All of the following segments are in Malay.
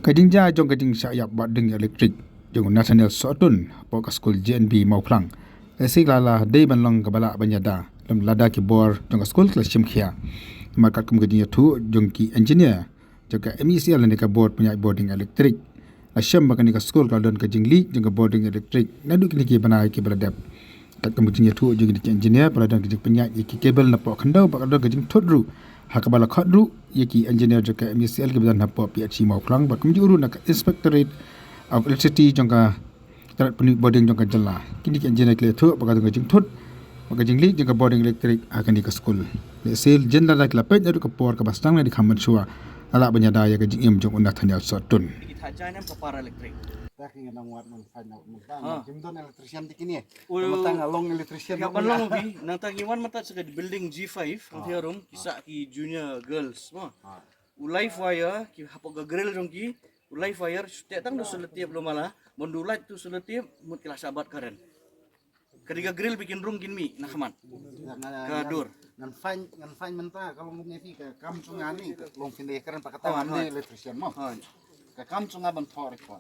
Kading ja jong kading sya yap bat ding elektrik jong national sotun pok skul JNB Mauplang. Esik lala dei ban long kabala banyada lam lada ki bor jong skul kelas khia. Makat kum kading tu jong ki engineer jaga MECL ni ka board punya boarding elektrik. Asyam bakani ka skul kalon kading li jong boarding elektrik nadu kini ki bana ki beladap. Kat kemudian tu jong ki engineer peladan kading penyak ki kabel na pok khandau bakal kading todru hakabala khadru yaki engineer jaka MECL ke badan hapo PHC Mauplang ba kumji uru nak inspectorate of electricity jangka tarat puni boarding jangka jalla kini engineer kle thu ba kadang jing thut ba jingli jangka boarding electric akan di ke school le sel jenda la kla pet adu ke por ke bastang na di khaman suwa ala banyada ya ke jing im jong unat thanya sotun Ithajan yang papar elektrik. Taking ang wat ng final mutang. Jimdon electrician dikini. Matang along electrician. Kapan lang bi nang tangiwan mata sa building G5 ang theorum kisa ki junior girls mo. Ulay fire ki hapog grill jong ki ulay fire sute tang do seletiap lo mala mondulat tu seletiap mut kila sabat karen. Kadiga grill bikin rung kinmi nakaman. Kadur. Ngan fine menta kalau ngumnya fi ka kam sungani long finde karen pakatawan ni electrician mo. Ka kam sunga ban thor ko.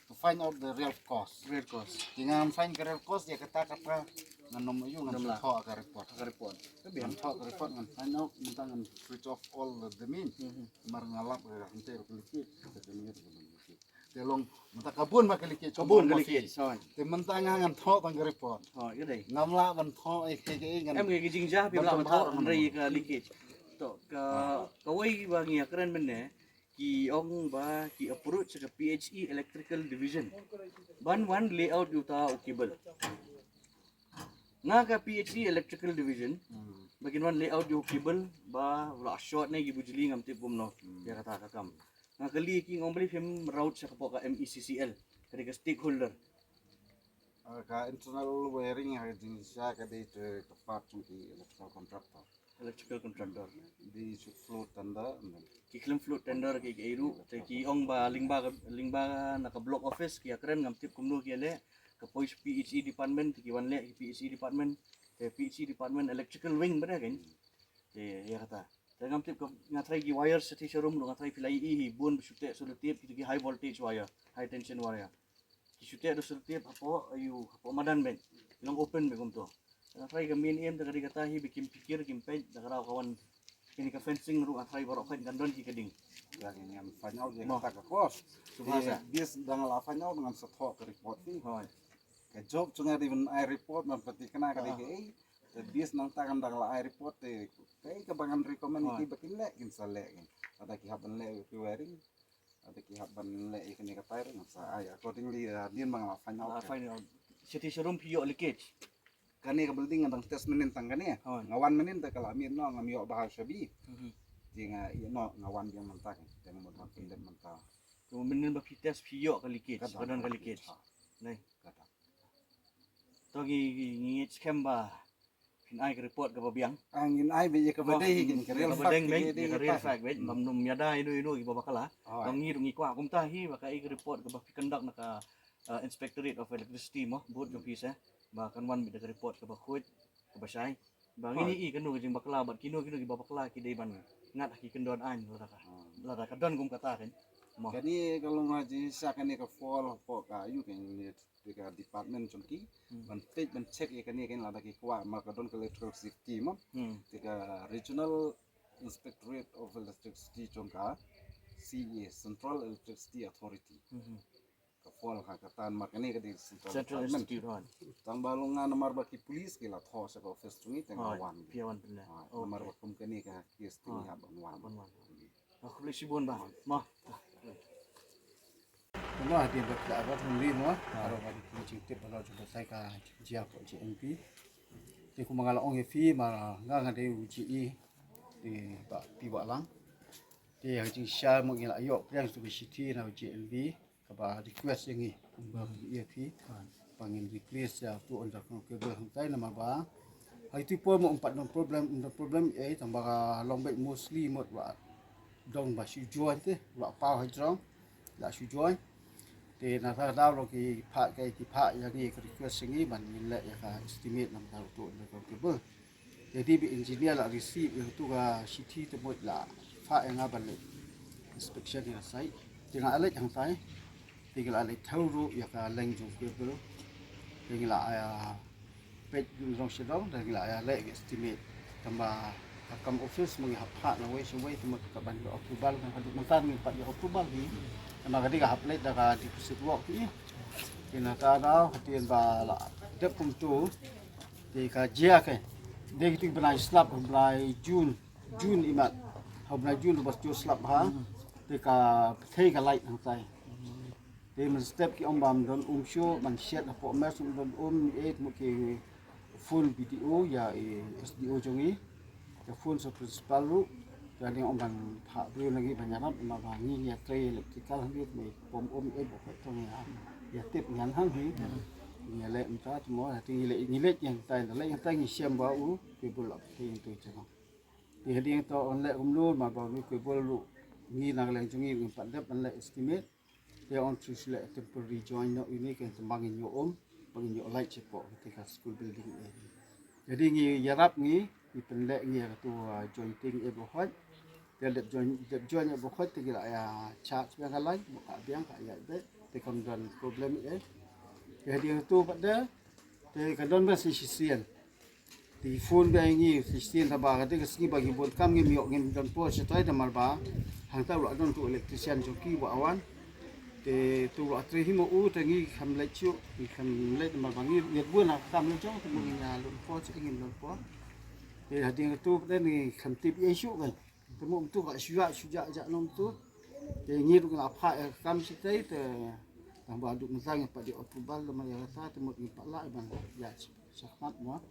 To find out the real cost. Real cost. Jangan find the real cost dia kata ngan nom yu ngan thor ka report. Tapi han thor ka report ngan find out menta ngan switch off all the mean. Mar ngalap ka hante ko likit. Te long menta kabun makalikit. Kabun kalikit. Te menta ngan thor ka report. Yo dai. Ngamla ban thor ke ngan. Em ngi jingjah bi la thor rei ka likit. To ka kawai ba ngi keren benne ki ong ba ki approach sa PHE Electrical Division. Ban one layout yuta ukibel. Nga ka PHE Electrical Division, bagin one layout yu ukibel ba wala short na gibujili ngam tip no. Ya kata kakam. Nga kali ki ngom beli film route sa kapo ka MECCL kadi ka stakeholder. Ka internal wiring ha din siya kadi tepat ki electrical contractor. Electrical contractor. Di float tanda. Kiklem float tender ki kairu ki ong ba lingba naka block office ki akren ngam tip kumno ki ale ka pois PHE department ki wanle ki PHE department te PHE department electrical wing bada kan te ya kata te ngam tip ngatrai ki wire sa showroom lo ngatrai pilai i bun sute solitip ki high voltage wire high tension wire ki sute do solitip apo ayu apo madan ben long open be kumto ngatrai ka main em kadi kata hi bikin pikir kimpej nakaraw kawan kini ka fencing ru atrai barok kan gandon ki keding Lagi yang final dia kata ka kos. Subhasa. Bis dengan la final dengan setok ke report ni. Ke job cunga di ai report man pati kena ka digi. Te bis nang tangan dang la ai report te kai ka bangan recommend ki bakin le kin sale kin. Ada ki haban le ki wiring. Ada ki haban le ikni ka tire nang sa ai accordingly din bang la final. La final. City showroom pio leakage. Kani ka building ang test menin tang kani. Ngawan menin ta kala mir no ngam yo bahal sabi. Jinga no ngawan yang mentah yang mau pindah mentah. Kemudian bagi tes pio ka leakage, badan ka leakage. Nai. Kata. Togi ngit scam ba. Pinai ke report ke babiang. Angin ai be ka badai kin ka real fact ke real fact be mamnum yada idu babakala. Tangi dungi kwa kumtahi baka i report ke bafi kendak naka inspectorate of electricity mo board yung pisa. Bahkan wan bida report ke bakhut ke basai. Bang ini i kanu jing bakla bat kino ki babakla ki dei ban. Ngat ki kendon an lada ka don gum kata kan. Kani kalau ngaji sakani ka fall po ka ayu kan ka department chunki ban page ban check ya kani kan lada ki kwa maka don ka electrical safety mo. Tika regional inspectorate of electricity chungka CE Central Electricity Authority. Fall hakatan makani ka di Central Institute on. Tang balungan nomor baki polis kila tho sa office tungi tengah Piawan benar. nomor bakum kani ka kes tingi haban wan. Aku beli sibun bang. Mah. Wah dia berdapat membeli semua. Kalau bagi kucing tip kalau coba saya ke jiak JNP. Dia ku mengalah ong fi malah nggak ada uji di bak piwak lang. Dia yang jisya mungkin ayok yang sudah city na JNP. Kaba request yang ni bagi fi pangin replace ya tu untuk kabel hantai nama ba. Hai tu pun mau empat problem tambah long back mostly mod buat dong ba sujuan tu buat pau hai trong la sujuan te na tha daw lo ki pha ya ni request singi ban nilai ya ka estimate nam tahu tu untuk kabel jadi bi engineer la receive itu ka city tu buat la pha yang aban inspection ya site Tinggal alik yang saya, tinggal alik tahu ru ya ka leng jung kebel, tinggal pet rong sedong, tinggal alik estimate tambah akam office menghap hak na way suway tuma ka ban approval kan haduk mantan min pat approval ni, tambah kadi ka haplet da ka deposit work ni, kena ta daw hatien ba la dep kum tu, di ka jia ke, dia kita benai slap benai Jun imat, benai Jun lepas tu slap ha. Dekat thay cái light hàng tay, thì mình step cái ông bàm don show mình share là phụ mes don một cái full video ya SDO trong ini, cái full so principal lu, jadi ông bàm phá bưu lagi banyak lắm mà bà nghi nhà thay electrical hàng biết mình pom một cái trong này ya tiếp ngắn hàng gì, nhà lệ mình ta chúng nó thì nghi lệ yang tay là lệ yang tay nghi xem bảo cái bộ lọc thì tôi chẳng thì hiện tại tôi on lệ cũng luôn mà bảo cái bộ lu ngi nang leng jungi ng pandap an la estimate dia on choose le temporary join no ini kan tembangin yo bangin yo light cepo ketika school building area jadi ngi yarap ngi di pendek ngi tu jointing e bohot dia join e bohot ti la ya chat yang lain buka biang ka ya be te kon don problem jadi tu pada te kadon ba sisian di phone ba ngi sisian ba ka te ski bagi bot kam ngi yo ngi don po setai da marba hàng tao loại don tu electrician cho ki wa awan te tu loại tre himo u te ngi kham le chu ni kham le ma bangi yet bu na kham le chong tu ngi nya lu po che ngi lu po te ha ding tu de ni kham tip ye shu ga te mo tu ga shu ja nom tu te ngi tu na pha kam si te te tang ba du sang pa di otubal ma ya sa te mo ni pa la ban ya sakmat mo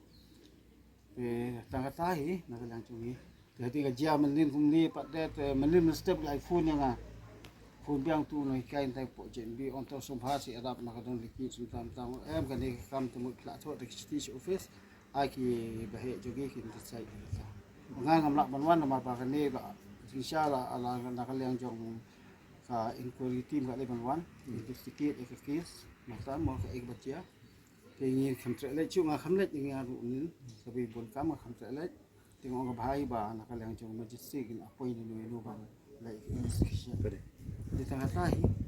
te tang ta hi na ga lang chu ni jadi kerja menin kumni pada menin step like phone yang phone biang tu noi kain tai po JNB untuk sombha si arab nak don liki sultan tang em kan ni kam tu mutla thot district office aki bahe jogi kin sai ngang ngam lak banwan ma ba kan ni inshallah ala nak yang jong ka inquiry team ka le banwan investigate case mata mo ka ek bacha thì kham tre le chu nga kham le nga ru ni sabi bon kam kham tre le tinggal bahaya bah nak kalian cuma majlis sih, apa ini dulu bah, like di tengah tahi.